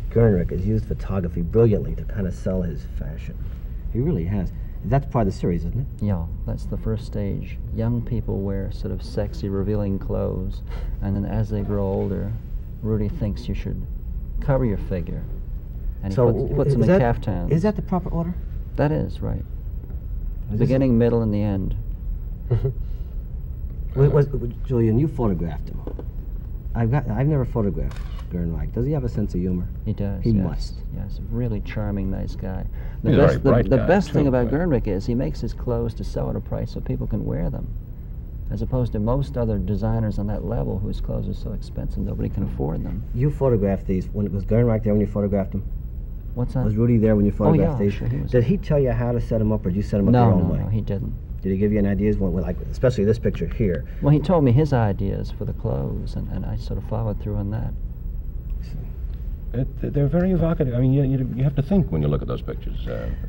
Gernreich has used photography brilliantly to kind of sell his fashion. He really has. That's part of the series, isn't it? Yeah, that's the first stage. Young people wear sort of sexy, revealing clothes, and then as they grow older, Rudi thinks you should cover your figure, and So he puts them in caftans. Is that the proper order? That is, right. Is Beginning, middle, and the end. Julian, you photographed him. I've never photographed Gernreich. Does he have a sense of humor? He does. He yes. must. Yes, really charming, nice guy. He's a very bright The guy, best thing too, about right? Gernreich is he makes his clothes to sell at a price so people can wear them, as opposed to most other designers on that level whose clothes are so expensive nobody can afford them. You photographed these. Was Gernreich there when you photographed him? What's that? Was Rudi there when you photographed these? Sure, he was. Did he tell you how to set them up, or did you set them up your own way? No, he didn't. Did he give you any ideas, like especially this picture here? Well, he told me his ideas for the clothes, and I sort of followed through on that. They're very evocative. I mean, you have to think when you look at those pictures.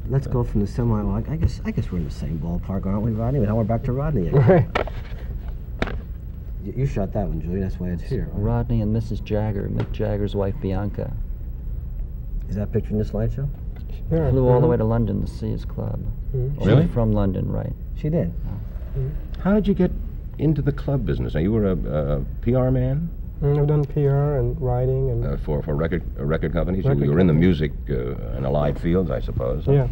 Let's go from the semi. Well, I guess we're in the same ballpark, aren't we, Rodney? Now we're back to Rodney again. You shot that one, Julian. That's why it's here. Right? Rodney and Mrs. Jagger, Mick Jagger's wife Bianca. Is that picture in this slideshow? Sure. Flew all the way to London to see his club. Really? She's from London, right? She did. How did you get into the club business? Now, you were a PR man? I've done PR and writing and For record companies? Record you were in the companies. music and allied fields, I suppose. yeah.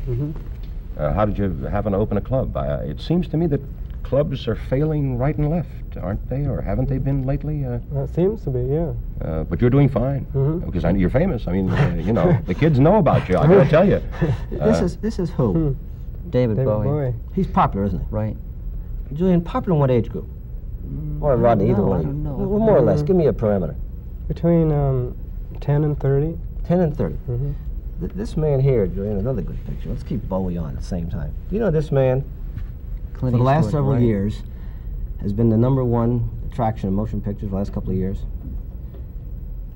How did you happen to open a club? It seems to me that clubs are failing right and left, aren't they? Or haven't they been lately? It seems to be, yeah. But you're doing fine, because you're famous. I mean, the kids know about you, I gotta tell you. This is who? David Bowie. He's popular, isn't he? Right. Julian, popular in what age group? Or Rodney, either one. I don't know. Well, more or less. Give me a parameter. Between 10 and 30. 10 and 30. This man here, Julian, another good picture. Let's keep Bowie on at the same time. You know, this man, Clint for the last Eastwood, several right. years, has been the #1 attraction in motion pictures the last couple of years.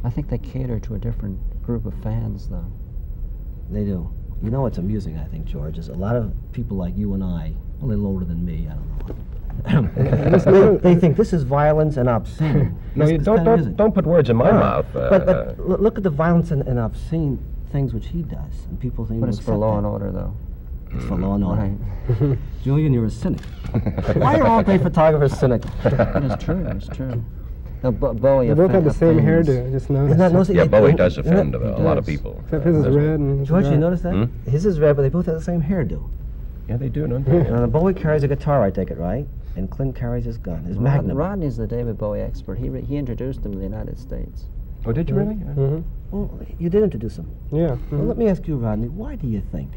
I think they cater to a different group of fans, though. They do. You know what's amusing, I think, George, is a lot of people like you and I, a little older than me, I don't know. they think this is violence and obscene. No, you don't put words in my mouth. But look at the violence and obscene things which he does, and people think. But it's for law and order, though. It's for law and order. Right. Julian, you're a cynic. Why are all great photographers cynical? It's true. It's true. No, Bowie. They both have the same hairdo. I just noticed. Yeah, Bowie does offend a lot of people. Except his is red and George, you notice that? His is red, but they both have the same hairdo. Yeah, they do, don't they? Now, Bowie carries a guitar, I take it, right? And Clint carries his gun, his Magnum. Rodney's the David Bowie expert. He introduced him to the United States. Oh, did you really? Well, you did introduce him. Yeah. Well, let me ask you, Rodney, why do you think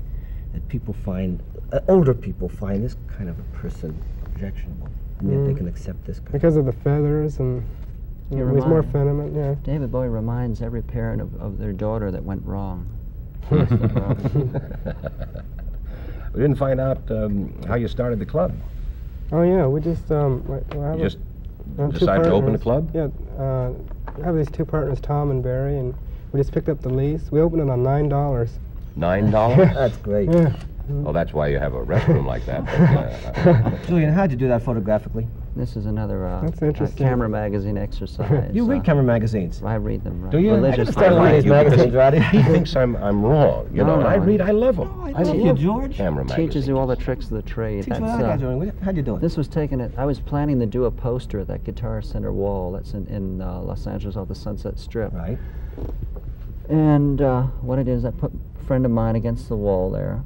that people find, older people find this kind of a person objectionable, and yet they can accept this kind Because of the feathers and he's more Fenneman, yeah. David Bowie reminds every parent of their daughter that went wrong. That's the problem. We didn't find out how you started the club. Oh yeah, we just You just decided to open a club? Yeah, we have these two partners, Tom and Barry, and we just picked up the lease. We opened it on $9. $9? That's great. Yeah. Well, that's why you have a restroom like that. But, Julian, how'd you do that photographically? This is another That's interesting. camera magazine exercise. You read camera magazines. I read them. Right. Do you? I just Religiously. started reading these magazines, Rodney. He thinks I'm wrong, you know. No, And I love them. I love you, George. Camera magazines. Teaches you all the tricks of the trade. Teach me what I got, Julian. How'd you do it? This was taken at, I was planning to do a poster at that Guitar Center wall that's in Los Angeles off the Sunset Strip. Right. And what I did is I put a friend of mine against the wall there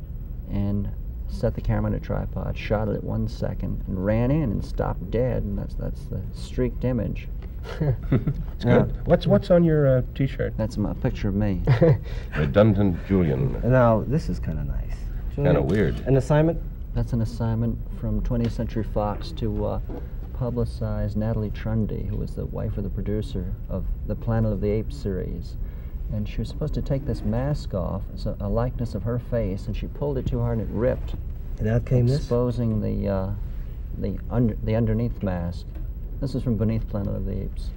and set the camera on a tripod, shot it at 1 second, and ran in and stopped dead, and that's the streaked image. It's good. What's on your T-shirt? That's a picture of me. Redundant Julian. Now, this is kind of nice. Kind of weird. An assignment? That's an assignment from 20th Century Fox to publicize Natalie Trundy, who was the wife of the producer of the Planet of the Apes series. And she was supposed to take this mask off, it's a likeness of her face, and she pulled it too hard and it ripped, And out came this? exposing the underneath mask. This is from beneath Planet of the Apes.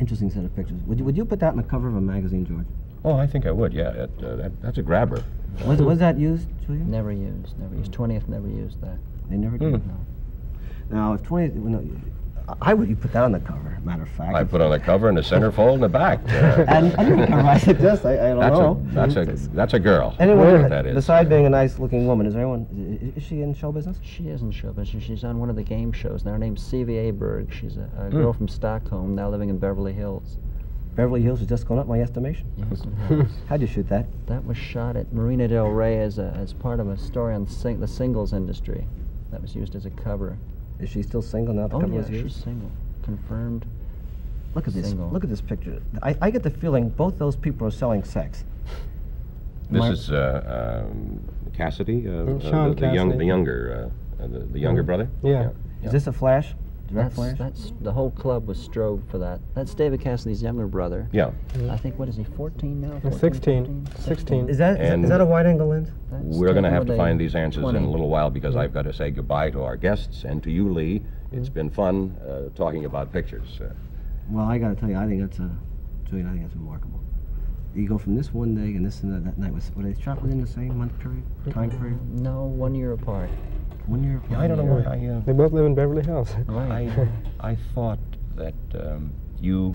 Interesting set of pictures. Would you put that on the cover of a magazine, George? Oh, I think I would, yeah. That's a grabber. Was that used, Julian? Never used. 20th never used that. They never did? No. Now, if 20th... I would you put that on the cover, matter of fact. I put on the cover and the centerfold and the back. And I suggest, I don't know. That's a girl. Anyone, that is. besides being a nice-looking woman, is there anyone, is she in show business? She is in show business. She's on one of the game shows now. Her name's C.V.A. Berg. She's a girl from Stockholm, now living in Beverly Hills. Beverly Hills has just gone up my estimation. Yes, it has. How'd you shoot that? That was shot at Marina Del Rey as part of a story on the singles industry. That was used as a cover. Is she still single now? The cover was used? She's single. Confirmed. Look at this. Single. Look at this picture. I get the feeling both those people are selling sex. This is Cassidy, Sean Cassidy. the younger brother. Yeah. Is this a flash? Direct flash? That's the whole club was strobed for that. That's David Cassidy's younger brother. Yeah. I think, what is he, 14 now? 14, 16. 16. Is that a wide-angle lens? We're going to have to find these answers 20. in a little while because I've got to say goodbye to our guests and to you, Leigh. It's been fun talking about pictures. Well, I got to tell you, Julian, I think that's remarkable. You go from this one day and this and that night. Were they shot within the same month period, time period? No, 1 year apart. 1 year apart? Yeah, I don't know why They both live in Beverly Hills. Right. I thought that you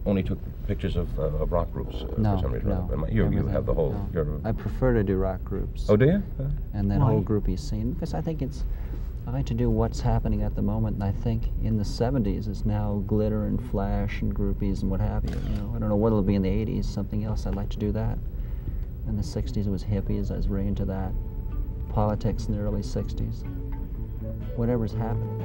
only took pictures of rock groups No, for some reason. no. You Everything, have the whole... no. I prefer to do rock groups. Oh, do you? And that Why? whole groupie scene, because I think I like to do what's happening at the moment, and I think in the 70s it's now glitter and flash and groupies and what have you. I don't know what it'll be in the 80s, something else. I'd like to do that. In the 60s it was hippies, I was really into that. Politics in the early 60s. Whatever's happening.